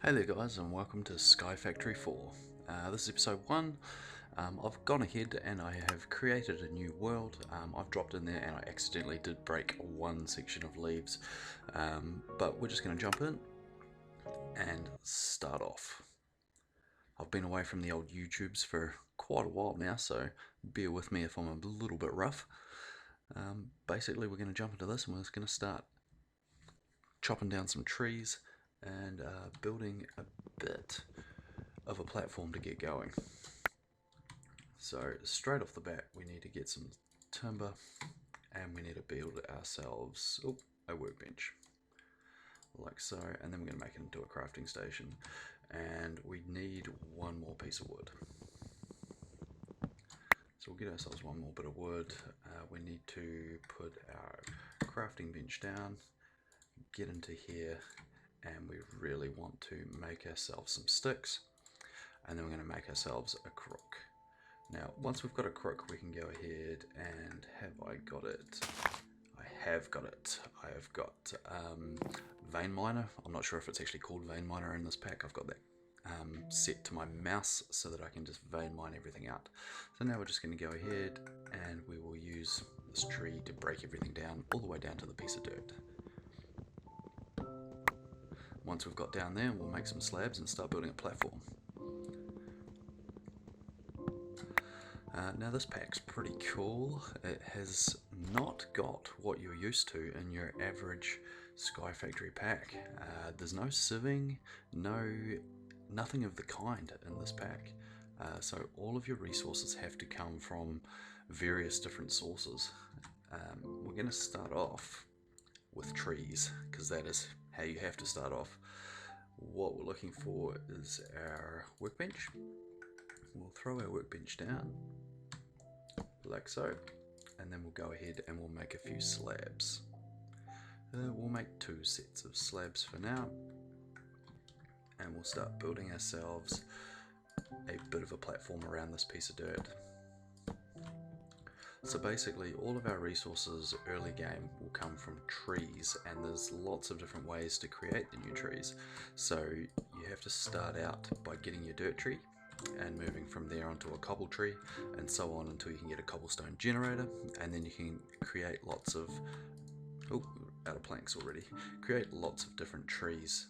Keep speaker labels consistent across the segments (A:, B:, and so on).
A: Hey there guys, and welcome to SkyFactory 4. This is episode 1. I've gone ahead and I have created a new world. I've dropped in there and I accidentally did break one section of leaves, but we're just going to jump in and start off. I've been away from the old YouTubes for quite a while now, so bear with me if I'm a little bit rough. Basically we're going to jump into this and we're just going to start chopping down some trees and building a bit of a platform to get going. So straight off the bat we need to get some timber and we need to build ourselves a workbench like so, and then we're going to make it into a crafting station, and we need one more piece of wood. So we'll get ourselves one more bit of wood. We need to put our crafting bench down, get into here, and we really want to make ourselves some sticks, and then we're going to make ourselves a crook. Now once we've got a crook we can go ahead and have I got it? I have got it. I have got vein miner. I'm not sure if it's actually called vein miner in this pack. I've got that set to my mouse so that I can just vein mine everything out. So now we're just going to go ahead and we will use this tree to break everything down all the way down to the piece of dirt. Once we've got down there, we'll make some slabs and start building a platform. Now this pack's pretty cool. It has not got what you're used to in your average SkyFactory pack. There's no sieving, nothing of the kind in this pack. So all of your resources have to come from various different sources. We're going to start off with trees because that is how you have to start off. What we're looking for is our workbench. We'll throw our workbench down like so, and then we'll go ahead and we'll make a few slabs. We'll make 2 sets of slabs for now, and we'll start building ourselves a bit of a platform around this piece of dirt. So basically all of our resources early game will come from trees, and there's lots of different ways to create the new trees. So you have to start out by getting your dirt tree and moving from there onto a cobble tree and so on until you can get a cobblestone generator, and then you can create lots of out of planks already, create lots of different trees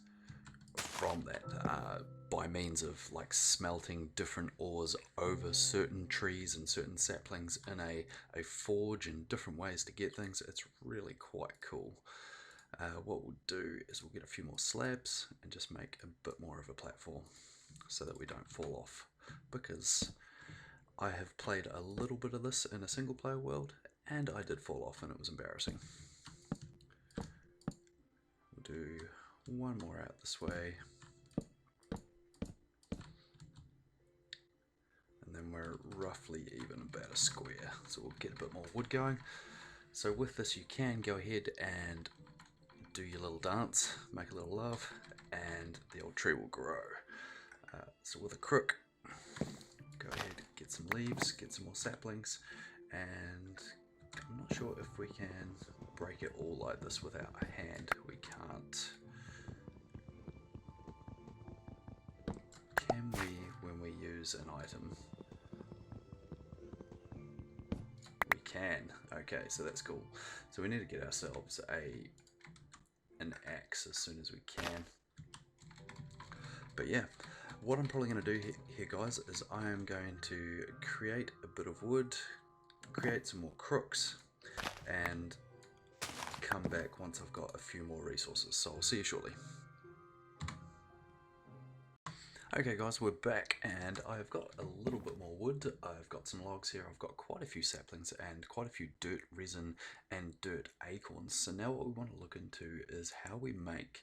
A: from that by means of like smelting different ores over certain trees and certain saplings in a forge, and different ways to get things. It's really quite cool. What we'll do is we'll get a few more slabs and just make a bit more of a platform so that we don't fall off, because I have played a little bit of this in a single player world and I did fall off and it was embarrassing. We'll do one more out this way, and then we're roughly even about a square, so we'll get a bit more wood going. So with this you can go ahead and do your little dance, make a little love, and the old tree will grow. So with a crook, go ahead, get some leaves, get some more saplings, and I'm not sure if we can break it all like this without a hand. We can't. Can we when we use an item? We can. Okay, so that's cool. So we need to get ourselves an axe as soon as we can. But yeah, what I'm probably going to do here guys is I am going to create a bit of wood, create some more crooks, and come back once I've got a few more resources. So I'll see you shortly. Okay guys, we're back and I've got a little bit more wood. I've got some logs here, I've got quite a few saplings and quite a few dirt resin and dirt acorns. So now what we want to look into is how we make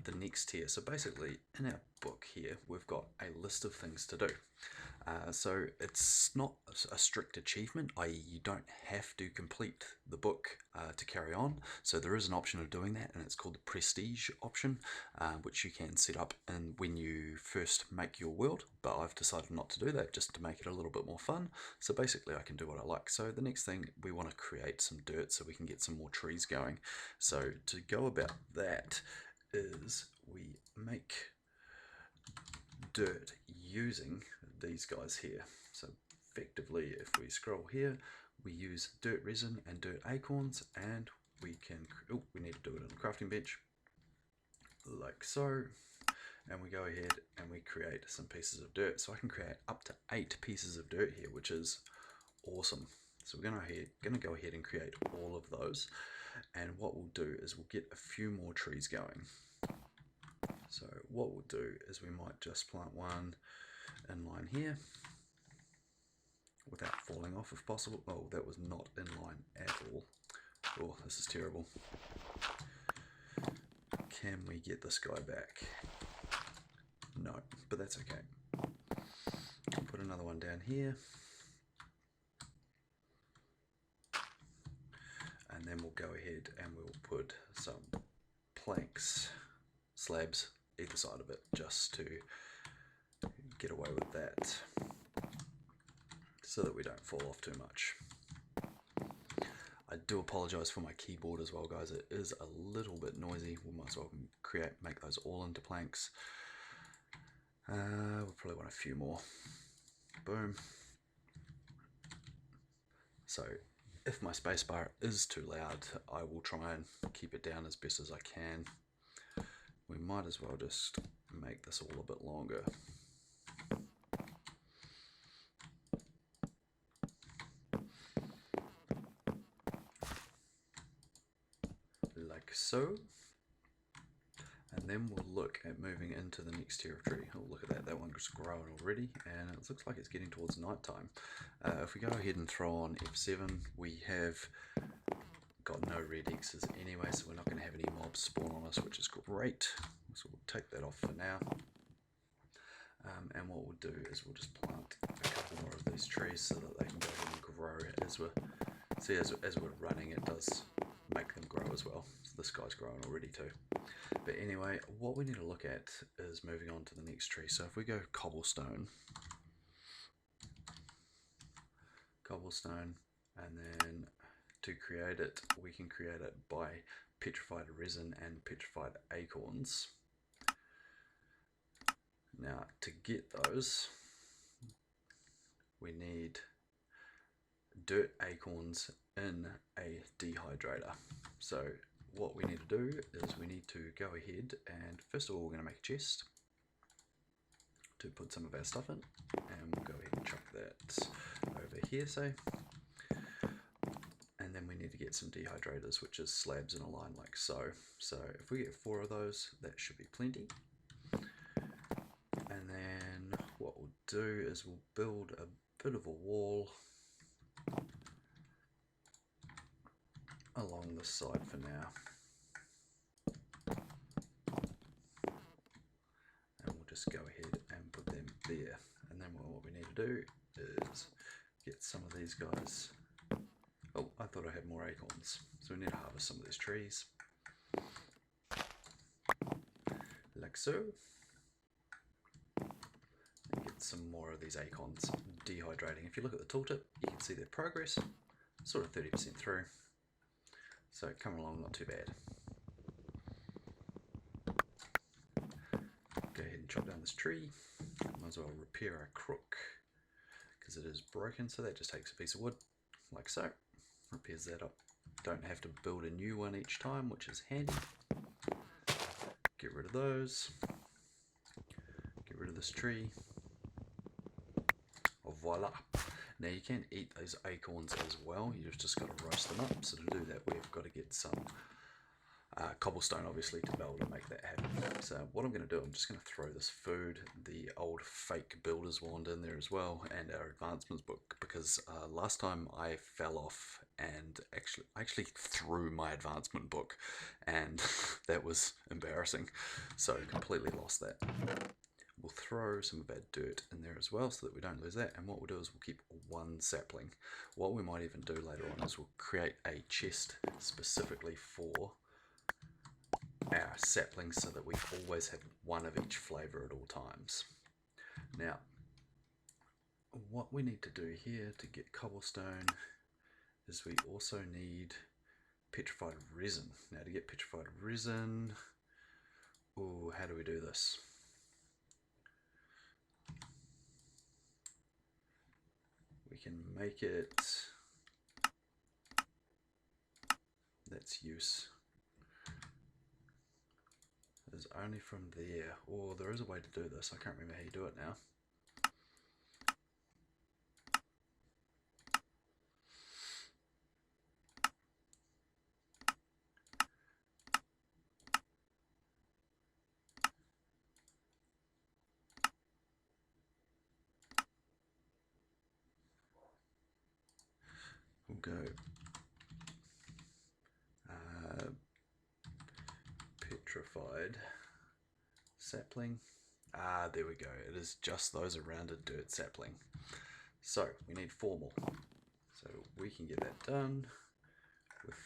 A: the next tier. So basically in our book here we've got a list of things to do. So it's not a strict achievement, i.e. you don't have to complete the book to carry on. So there is an option of doing that, and it's called the prestige option, which you can set up and when you first make your world, but I've decided not to do that just to make it a little bit more fun. So basically I can do what I like. So the next thing, we want to create some dirt so we can get some more trees going. So to go about that is we make dirt using these guys here. So effectively, if we scroll here, we use dirt resin and dirt acorns, and we can, oh, we need to do it on a crafting bench, like so. And we go ahead and we create some pieces of dirt. So I can create up to 8 pieces of dirt here, which is awesome. So we're gonna go ahead and create all of those. And what we'll do is we'll get a few more trees going. So what we'll do is we might just plant one in line here without falling off if possible. Oh, that was not in line at all. Oh, this is terrible. Can we get this guy back? No, but that's okay. I'll put another one down here. And then we'll go ahead and we'll put some planks, slabs, either side of it, just to get away with that, so that we don't fall off too much. I do apologize for my keyboard as well, guys. It is a little bit noisy. We might as well make those all into planks. We'll probably want a few more. Boom. So if my spacebar is too loud, I will try and keep it down as best as I can. We might as well just make this all a bit longer. Like so. And then we'll look at moving into the next territory. Oh, look at that, that one's growing already, and it looks like it's getting towards night time. If we go ahead and throw on F7, we have got no red X's anyway, so we're not going to have any mobs spawn on us, which is great. So we'll take that off for now. And what we'll do is we'll just plant a couple more of these trees so that they can go ahead and grow as we're running. It does make them grow as well. So this guy's growing already too. But anyway, what we need to look at is moving on to the next tree. So if we go cobblestone, and then to create it, we can create it by petrified resin and petrified acorns. Now, to get those, we need dirt acorns in a dehydrator. So what we need to do is we need to go ahead and first of all we're going to make a chest to put some of our stuff in, and we'll go ahead and chuck that over here, say. And then we need to get some dehydrators, which is slabs in a line like so. So if we get 4 of those, that should be plenty. And then what we'll do is we'll build a bit of a wall along this side for now. And we'll just go ahead and put them there. And then what we need to do is get some of these guys. Oh, I thought I had more acorns. So we need to harvest some of these trees. Like so. And get some more of these acorns dehydrating. If you look at the tooltip, you can see their progress, sort of 30% through. So coming along not too bad. Go ahead and chop down this tree. Might as well repair our crook because it is broken. So that just takes a piece of wood like so. Repairs that up. Don't have to build a new one each time, which is handy. Get rid of those. Get rid of this tree. Oh, voila. Now you can eat those acorns as well. You've just got to roast them up. So to do that, we've got to get some cobblestone, obviously, to be able to make that happen. So what I'm going to do, I'm just going to throw this food, the old fake builder's wand in there as well, and our advancements book, because last time I fell off and actually threw my advancement book, and that was embarrassing. So completely lost that. We'll throw some of our dirt in there as well so that we don't lose that. And what we'll do is we'll keep 1 sapling. What we might even do later on is we'll create a chest specifically for our saplings so that we always have 1 of each flavor at all times. Now, what we need to do here to get cobblestone is we also need petrified resin. Now to get petrified resin, ooh, how do we do this? can make it, let's use, is only from there, or there is a way to do this, I can't remember how you do it now. We'll go Petrified Sapling. There we go. It is just those a rounded dirt sapling. So we need 4 more. So we can get that done with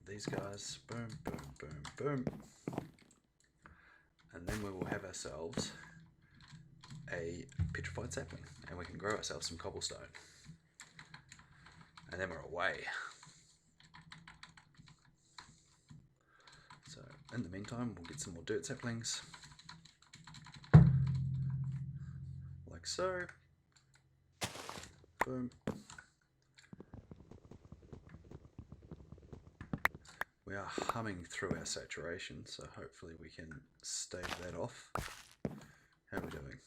A: these guys. Boom, boom, boom, boom. And then we will have ourselves a petrified sapling, and we can grow ourselves some cobblestone. And then we're away. So in the meantime, we'll get some more dirt saplings. Like so. Boom. We are humming through our saturation, so hopefully we can stave that off. How are we doing?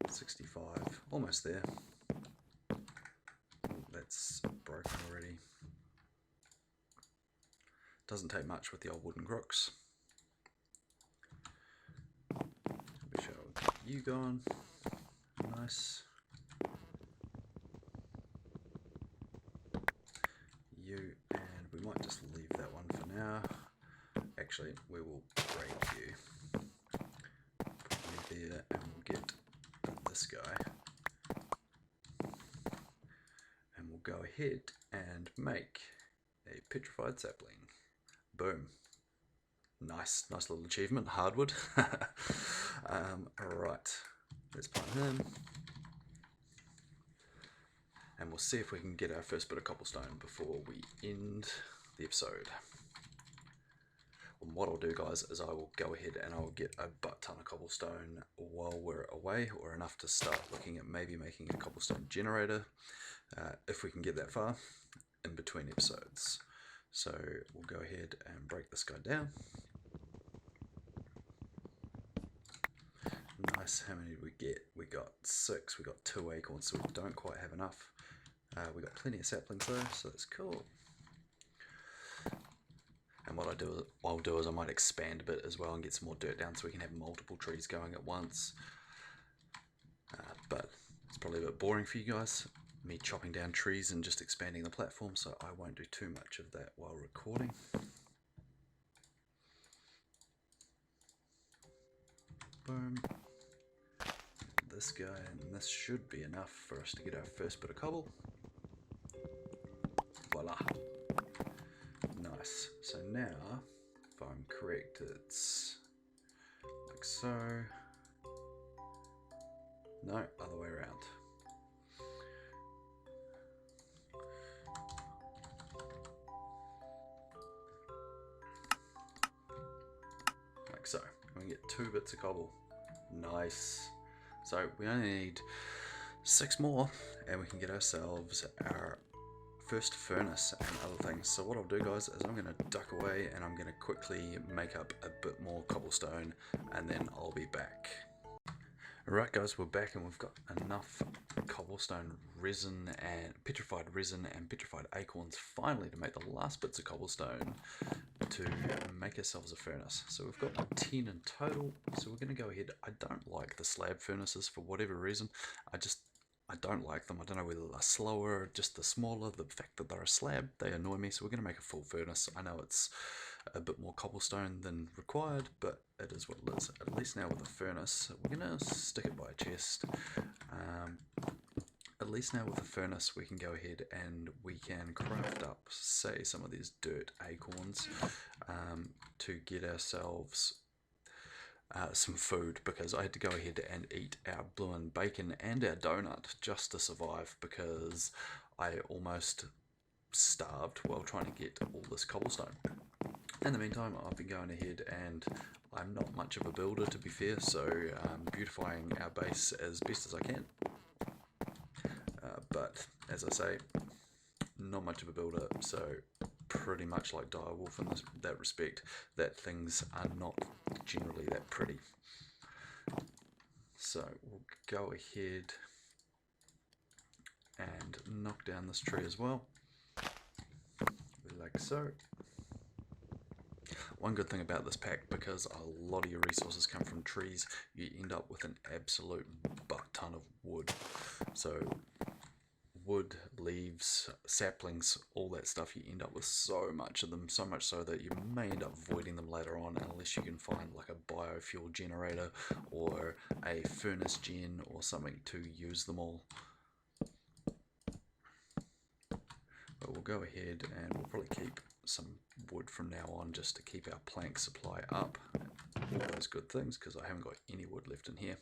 A: 65, almost there. That's broken already. Doesn't take much with the old wooden crooks. We shall get you going. Nice. You, and we might just leave that one for now. Actually, we will break you. Put you there, and we'll get this guy. And we'll go ahead and make a petrified sapling. Boom. Nice little achievement, hardwood. Alright, let's plant him. And we'll see if we can get our first bit of cobblestone before we end the episode. And what I'll do, guys, is I will go ahead and I'll get a butt ton of cobblestone while we're away, or enough to start looking at maybe making a cobblestone generator, if we can get that far, in between episodes. So we'll go ahead and break this guy down. Nice, how many did we get? We got 6, we got 2 acorns, so we don't quite have enough. We got plenty of saplings though, so that's cool. And what I'll do is I might expand a bit as well and get some more dirt down so we can have multiple trees going at once. But it's probably a bit boring for you guys, me chopping down trees and just expanding the platform, so I won't do too much of that while recording. Boom. This guy, and this should be enough for us to get our first bit of cobble. Voila. Nice. So now, if I'm correct, it's like so. No, other way around. Like so. We get 2 bits of cobble. Nice. So we only need 6 more and we can get ourselves our first furnace and other things. So what I'll do, guys, is I'm going to duck away and I'm going to quickly make up a bit more cobblestone and then I'll be back. Alright guys, we're back and we've got enough cobblestone resin and petrified acorns finally to make the last bits of cobblestone to make ourselves a furnace. So we've got 10 in total, so we're going to go ahead. I don't like the slab furnaces for whatever reason. I don't like them. I don't know whether they're slower, just the smaller, the fact that they're a slab, they annoy me. So we're going to make a full furnace. I know it's a bit more cobblestone than required, but it is what it is. At least now with a furnace, we're going to stick it by a chest. At least now with a furnace, we can go ahead and we can craft up, say, some of these dirt acorns to get ourselves some food, because I had to go ahead and eat our blue and bacon and our donut just to survive, because I almost starved while trying to get all this cobblestone. In the meantime, I've been going ahead and I'm not much of a builder, to be fair, so beautifying our base as best as I can. but as I say, not much of a builder, so pretty much like Direwolf in that respect, that things are not generally that pretty. So we'll go ahead and knock down this tree as well, like so. One good thing about this pack, because a lot of your resources come from trees, you end up with an absolute butt ton of wood. So wood, leaves, saplings, all that stuff, you end up with so much of them, so much so that you may end up voiding them later on unless you can find like a biofuel generator or a furnace gen or something to use them all. But we'll go ahead and we'll probably keep some wood from now on just to keep our plank supply up. All those good things, because I haven't got any wood left in here.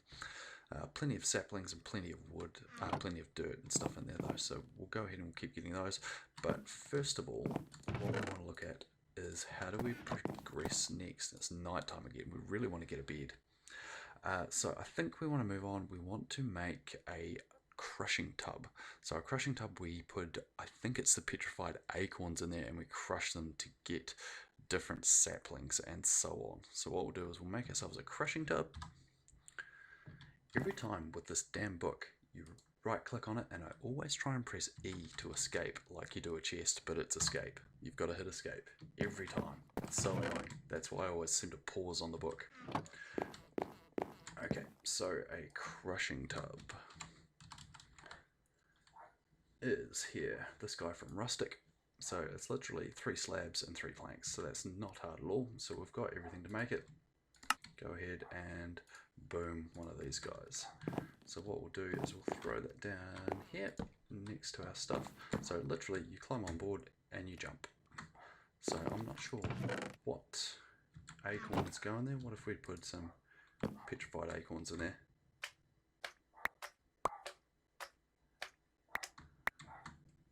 A: Plenty of saplings and plenty of wood, plenty of dirt and stuff in there though, so we'll go ahead and we'll keep getting those. But first of all, what we want to look at is how do we progress next. It's night time again, we really want to get a bed. So I think we want to move on. We want to make a crushing tub. So a crushing tub, we put, I think it's the petrified acorns in there, and we crush them to get different saplings and so on. So what we'll do is we'll make ourselves a crushing tub. Every time with this damn book, you right click on it, and I always try and press E to escape like you do a chest, but it's escape. You've got to hit escape every time. It's so annoying. That's why I always seem to pause on the book. Okay, so a crushing tub is here. This guy from Rustic. So it's literally 3 slabs and 3 planks, so that's not hard at all. So we've got everything to make it. Go ahead and boom, one of these guys. So what we'll do is we'll throw that down here next to our stuff. So literally you climb on board and you jump. So I'm not sure what acorns go in there. What if we put some petrified acorns in there?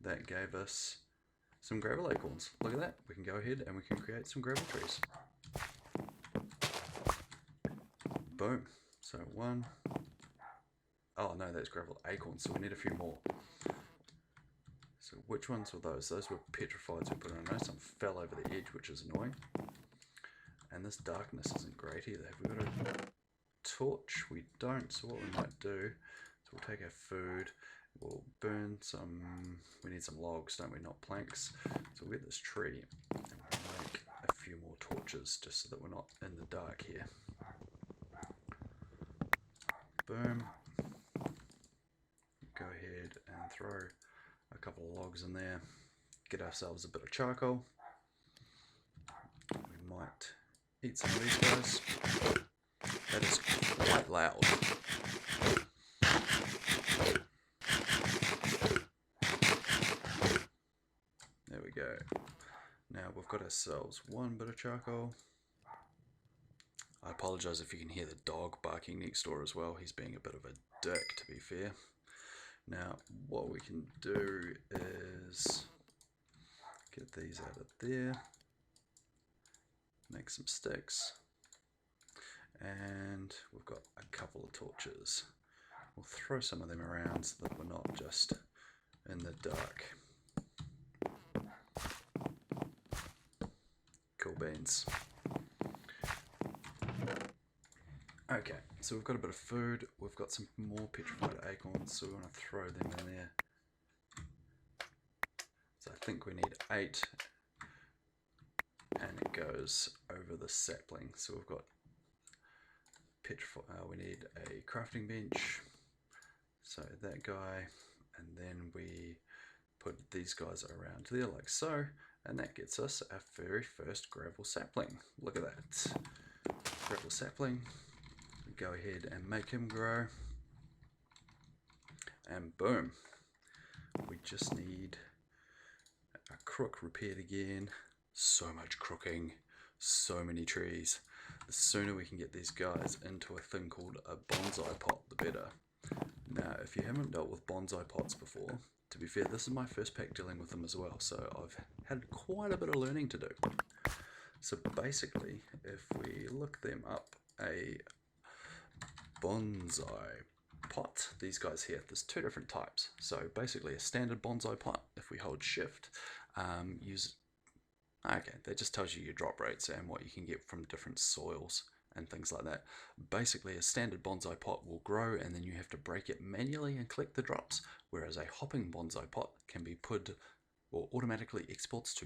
A: That gave us some gravel acorns. Look at that. We can go ahead and we can create some gravel trees. Boom. So 1. Oh no, that's gravel acorns, so we need a few more. So which ones were those? Those were petrified, so we put on. I know some fell over the edge, which is annoying. And this darkness isn't great either. Have we got a torch? We don't, so what we might do is we'll take our food, we'll burn some, we need some logs, don't we, not planks. So we'll get this tree and we'll make a few more torches just so that we're not in the dark here. Boom. Go ahead and throw a couple of logs in there. Get ourselves a bit of charcoal. We might eat some of these guys. That is quite loud. There we go. Now we've got ourselves 1 bit of charcoal. I apologise if you can hear the dog barking next door as well. He's being a bit of a dick, to be fair. Now, what we can do is get these out of there, make some sticks, and we've got a couple of torches. We'll throw some of them around so that we're not just in the dark. Cool beans. Okay, so we've got a bit of food, we've got some more petrified acorns, so we want to throw them in there. So I think we need 8, and it goes over the sapling. So we've got petrified, we need a crafting bench, so that guy, and then we put these guys around there like so, and that gets us our very first gravel sapling. Look at that, gravel sapling. Go ahead and make him grow, and boom, we just need a crook repaired again. So much crooking, so many trees. The sooner we can get these guys into a thing called a bonsai pot, the better. Now if you haven't dealt with bonsai pots before, to be fair, this is my first pack dealing with them as well, so I've had quite a bit of learning to do. So basically, if we look them up, a bonsai pot, these guys here, there's two different types. So basically a standard bonsai pot, if we hold shift, that just tells you your drop rates and what you can get from different soils and things like that. Basically a standard bonsai pot will grow and then you have to break it manually and collect the drops, whereas a hopping bonsai pot can be put or automatically exports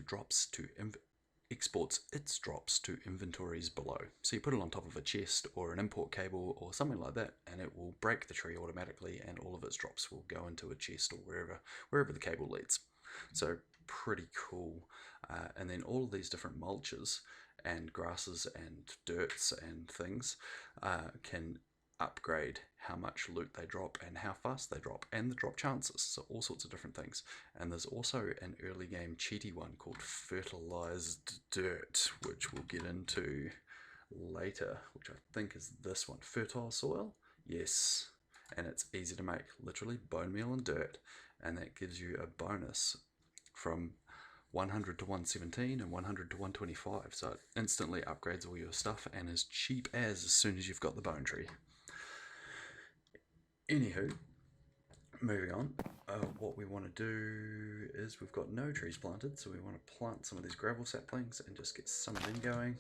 A: its drops to inventories below. So you put it on top of a chest or an import cable or something like that, and it will break the tree automatically, and all of its drops will go into a chest or wherever the cable leads. So pretty cool. And then all of these different mulches and grasses and dirts and things can upgrade how much loot they drop and how fast they drop and the drop chances, so all sorts of different things. And there's also an early game cheaty one called Fertilized Dirt, which we'll get into later, which I think is this one. Fertile soil, yes, and it's easy to make, literally bone meal and dirt, and that gives you a bonus from 100 to 117 and 100 to 125, so it instantly upgrades all your stuff and is cheap as soon as you've got the bone tree. Anywho, moving on, what we want to do is we've got no trees planted, so we want to plant some of these gravel saplings and just get some of them going.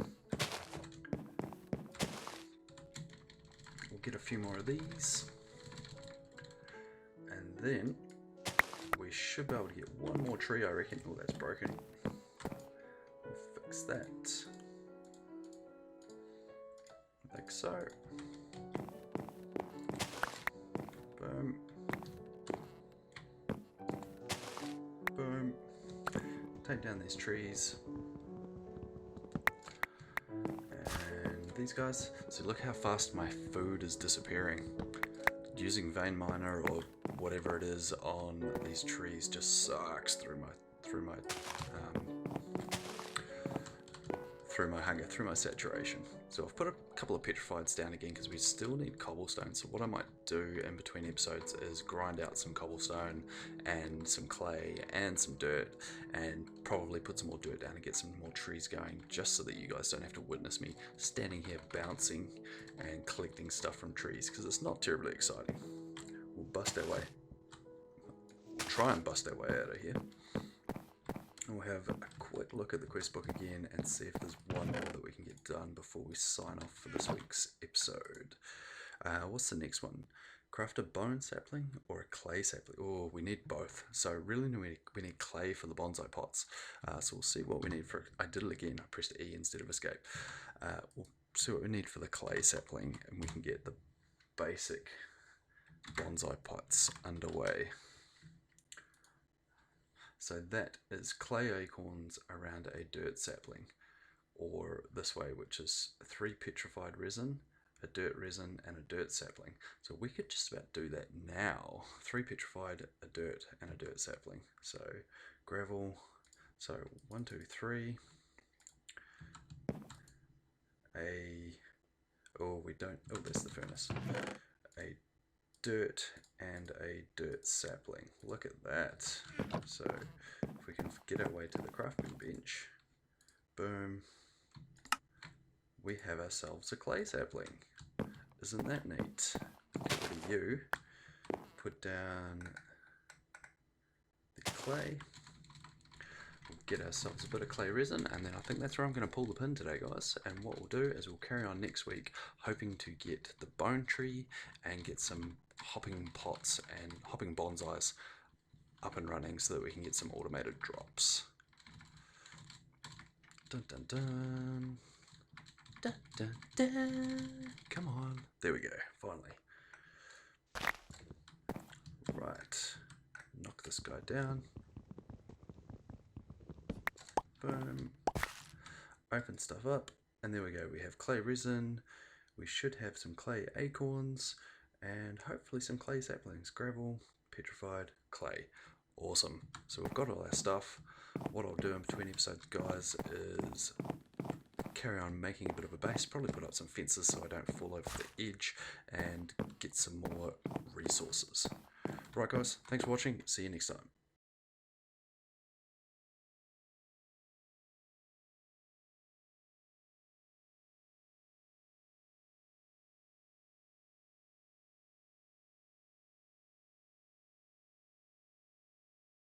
A: We'll get a few more of these, and then we should be able to get one more tree, I reckon. Oh, that's broken. We'll fix that. Like so. Boom. Boom. Take down these trees. And these guys. So look how fast my food is disappearing. Using vein miner or whatever it is on these trees just sucks through my hunger, through my saturation. So I've put a couple of petrifieds down again because we still need cobblestone. So what I might do in between episodes is grind out some cobblestone and some clay and some dirt, and probably put some more dirt down and get some more trees going, just so that you guys don't have to witness me standing here bouncing and collecting stuff from trees, because it's not terribly exciting. We'll try and bust our way out of here. And we'll have a quick look at the quest book again and see if there's one more that we can get done before we sign off for this week's episode. What's the next one? Craft a bone sapling or a clay sapling? Oh, we need both. So really we need clay for the bonsai pots. So we'll see what we need for... I did it again. I pressed E instead of escape. We'll see what we need for the clay sapling, and we can get the basic bonsai pots underway. So that is clay acorns around a dirt sapling, or this way, which is 3 petrified resin, a dirt resin, and a dirt sapling. So we could just about do that now. 3 petrified, a dirt, and a dirt sapling. So gravel, so 1, 2, 3. There's the furnace. A dirt and a dirt sapling. Look at that. So if we can get our way to the crafting bench, boom, we have ourselves a clay sapling. Isn't that neat? Get rid of you, put down the clay, we'll get ourselves a bit of clay resin, and then I think that's where I'm going to pull the pin today, guys. And what we'll do is we'll carry on next week, hoping to get the bone tree and get some hopping pots and hopping bonsais up and running so that we can get some automated drops. Dun dun dun. Dun dun dun. Come on. There we go, finally. Right. Knock this guy down. Boom. Open stuff up. And there we go. We have clay resin. We should have some clay acorns. And hopefully some clay saplings. Gravel, petrified, clay. Awesome. So we've got all our stuff. What I'll do in between episodes, guys, is carry on making a bit of a base. Probably put up some fences so I don't fall over the edge, and get some more resources. Right, guys. Thanks for watching. See you next time.